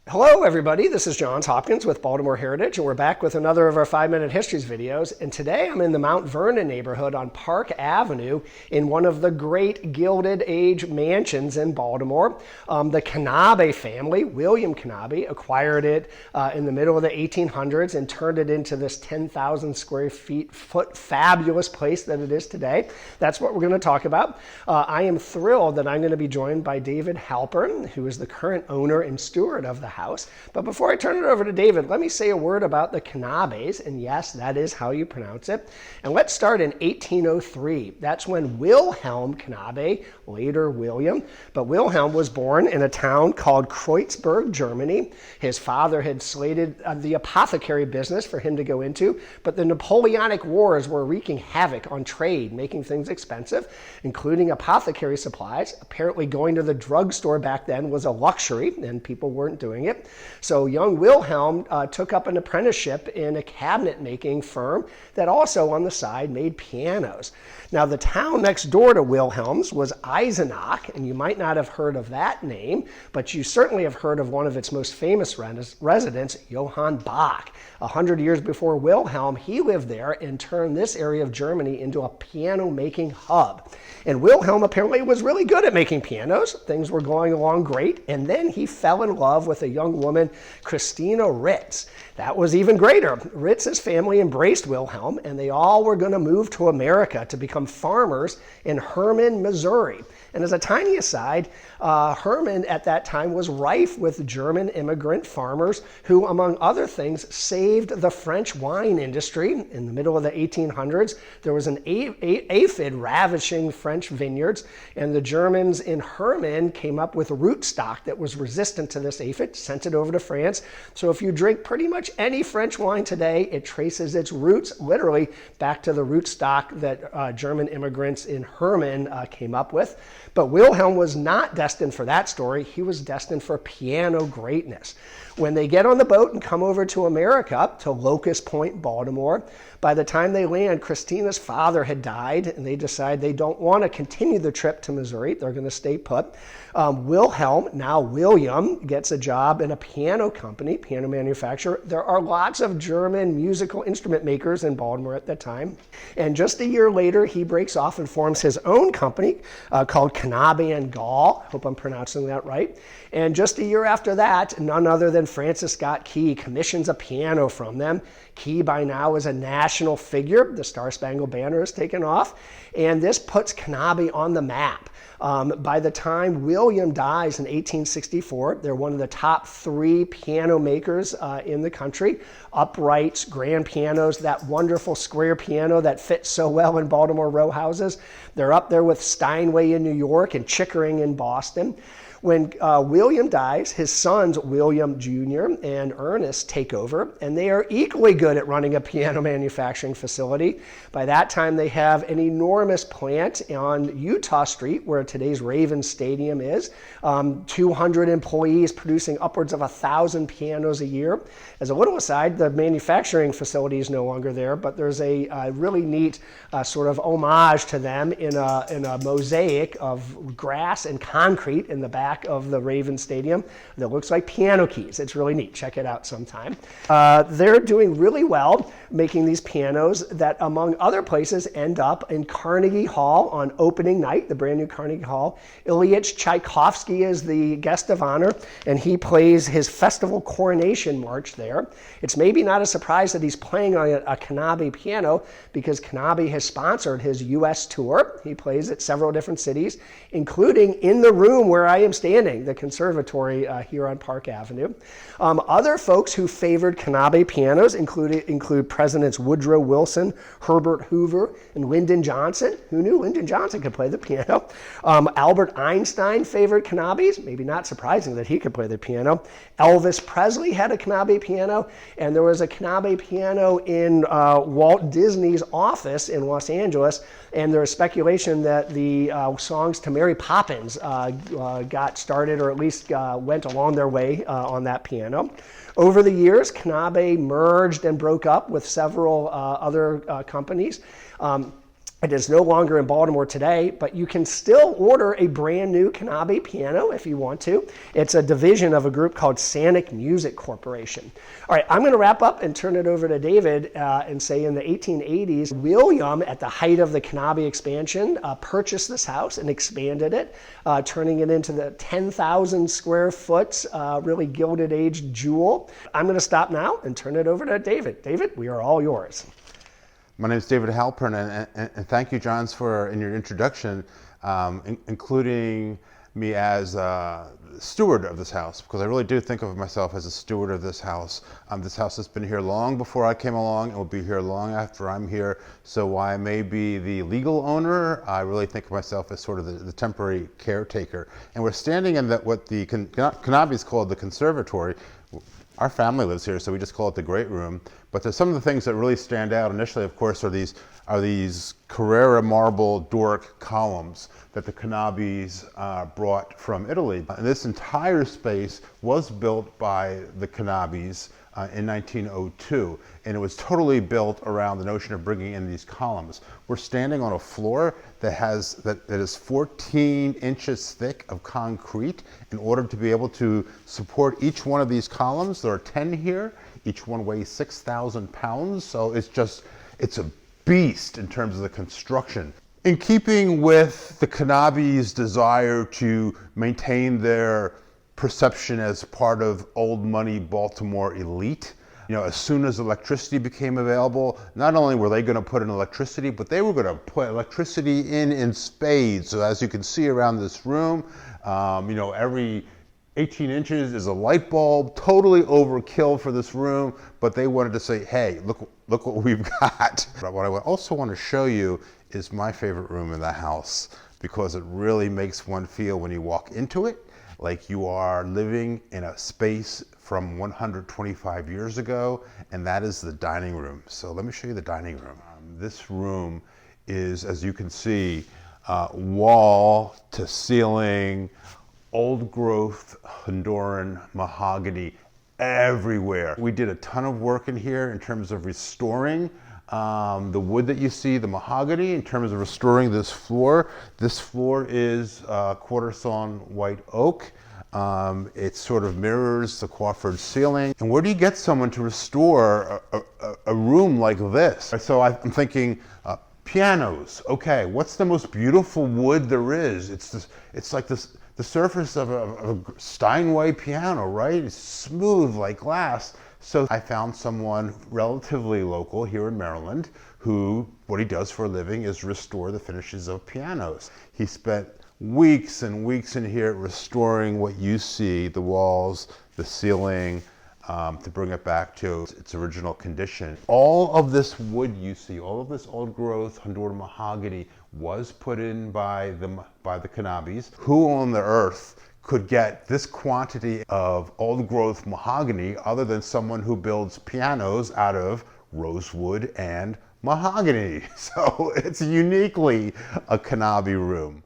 Hello everybody, this is Johns Hopkins with Baltimore Heritage, and we're back with another of our 5-Minute Histories videos. And today I'm in the Mount Vernon neighborhood on Park Avenue in one of the great Gilded Age mansions in Baltimore. The Knabe family, William Knabe, acquired it in the middle of the 1800s and turned it into this 10,000 square foot fabulous place that it is today. That's what we're going to talk about. I am thrilled that I'm going to be joined by David Halpern, who is the current owner and steward of the house. But before I turn it over to David, let me say a word about the Knabes, and yes, that is how you pronounce it. And let's start in 1803. That's when Wilhelm Knabe, later William, but Wilhelm was born in a town called Kreuzberg, Germany. His father had slated the apothecary business for him to go into, but the Napoleonic Wars were wreaking havoc on trade, making things expensive, including apothecary supplies. Apparently going to the drugstore back then was a luxury, and people weren't doing it. So young Wilhelm took up an apprenticeship in a cabinet making firm that also on the side made pianos. Now the town next door to Wilhelm's was Eisenach, and you might not have heard of that name, but you certainly have heard of one of its most famous residents, Johann Bach. 100 years before Wilhelm, he lived there and turned this area of Germany into a piano making hub. And Wilhelm apparently was really good at making pianos. Things were going along great. And then he fell in love with a young woman, Christina Ritz. That was even greater. Ritz's family embraced Wilhelm, and they all were going to move to America to become farmers in Hermann, Missouri. And as a tiny aside, Hermann at that time was rife with German immigrant farmers who, among other things, saved the French wine industry. In the middle of the 1800s, there was an aphid ravishing French vineyards, and the Germans in Hermann came up with rootstock that was resistant to this aphid, sent it over to France. So if you drink pretty much any French wine today, it traces its roots literally back to the rootstock that German immigrants in Hermann came up with. But Wilhelm was not destined for that story. He was destined for piano greatness. When they get on the boat and come over to America, to Locust Point, Baltimore, by the time they land, Christina's father had died, and they decide they don't want to continue the trip to Missouri. They're going to stay put. Wilhelm, now William, gets a job in a piano company, piano manufacturer. There are lots of German musical instrument makers in Baltimore at that time. And just a year later, he breaks off and forms his own company called Knabe and Gall. Hope I'm pronouncing that right. And just a year after that, none other than Francis Scott Key commissions a piano from them. Key by now is a national figure. The Star-Spangled Banner is taken off, and this puts Knabe on the map. By the time William dies in 1864, they're one of the top 3 piano makers in the country. Uprights, grand pianos, that wonderful square piano that fits so well in Baltimore row houses. They're up there with Steinway in New York and Chickering in Boston. When William dies, his sons, William Jr. and Ernest, take over, and they are equally good at running a piano manufacturing facility. By that time, they have an enormous plant on Utah Street, where today's Ravens Stadium is. 200 employees producing upwards of 1,000 pianos a year. As a little aside, the manufacturing facility is no longer there, but there's a really neat sort of homage to them in a mosaic of grass and concrete in the back of the Ravens Stadium that looks like piano keys. It's really neat. Check it out sometime. They're doing really well making these pianos that, among other places, end up in Carnegie Hall on opening night, the brand new Carnegie Hall. Ilyich Tchaikovsky is the guest of honor, and he plays his festival coronation march there. It's maybe not a surprise that he's playing on a Knabe piano because Knabe has sponsored his U.S. tour. He plays at several different cities, including in the room where I am standing, the conservatory here on Park Avenue. Other folks who favored Knabe pianos include Presidents Woodrow Wilson, Herbert Hoover, and Lyndon Johnson. Who knew Lyndon Johnson could play the piano? Albert Einstein favored Knabes. Maybe not surprising that he could play the piano. Elvis Presley had a Knabe piano, and there was a Knabe piano in Walt Disney's office in Los Angeles, and there is speculation that the songs to Mary Poppins got started, or at least went along their way on that piano. Over the years, Knabe merged and broke up with several other companies. It is no longer in Baltimore today, but you can still order a brand new Knabe piano if you want to. It's a division of a group called Sanic Music Corporation. All right, I'm going to wrap up and turn it over to David and say in the 1880s, William, at the height of the Knabe expansion, purchased this house and expanded it, turning it into the 10,000 square foot, really Gilded Age jewel. I'm going to stop now and turn it over to David. David, we are all yours. My name is David Halpern, and thank you, Johns, in your introduction, including me as a steward of this house, because I really do think of myself as a steward of this house. This house has been here long before I came along and will be here long after I'm here. So while I may be the legal owner, I really think of myself as sort of the temporary caretaker. And we're standing in what the Knabes called the conservatory. Our family lives here, so we just call it the Great Room. But there's some of the things that really stand out initially, of course, are these Carrara marble Doric columns that the Knabes brought from Italy. And this entire space was built by the Knabes in 1902, and it was totally built around the notion of bringing in these columns. We're standing on a floor that is 14 inches thick of concrete. In order to be able to support each one of these columns, there are 10 here. Each one weighs 6,000 pounds, so it's a beast in terms of the construction. In keeping with the Knabes' desire to maintain their perception as part of old money Baltimore elite, as soon as electricity became available, not only were they going to put in electricity, but they were going to put electricity in spades. So as you can see around this room, every 18 inches is a light bulb, totally overkill for this room, but they wanted to say, hey, look what we've got. But what I also want to show you is my favorite room in the house, because it really makes one feel when you walk into it like you are living in a space from 125 years ago, and that is the dining room. So let me show you the dining room. This room is, as you can see, wall to ceiling, old growth Honduran mahogany everywhere. We did a ton of work in here in terms of restoring the wood that you see, the mahogany, in terms of restoring this floor. This floor is quarter sawn white oak. It sort of mirrors the Crawford ceiling. And where do you get someone to restore a room like this? So I'm thinking, pianos. Okay, what's the most beautiful wood there is? It's like the surface of a Steinway piano, right? It's smooth like glass. So I found someone relatively local here in Maryland who, what he does for a living is restore the finishes of pianos. He spent weeks and weeks in here restoring what you see, the walls, the ceiling, to bring it back to its original condition. All of this wood you see, all of this old growth Honduran mahogany was put in by the Knabes. Who on the earth could get this quantity of old growth mahogany other than someone who builds pianos out of rosewood and mahogany? So it's uniquely a Knabe room.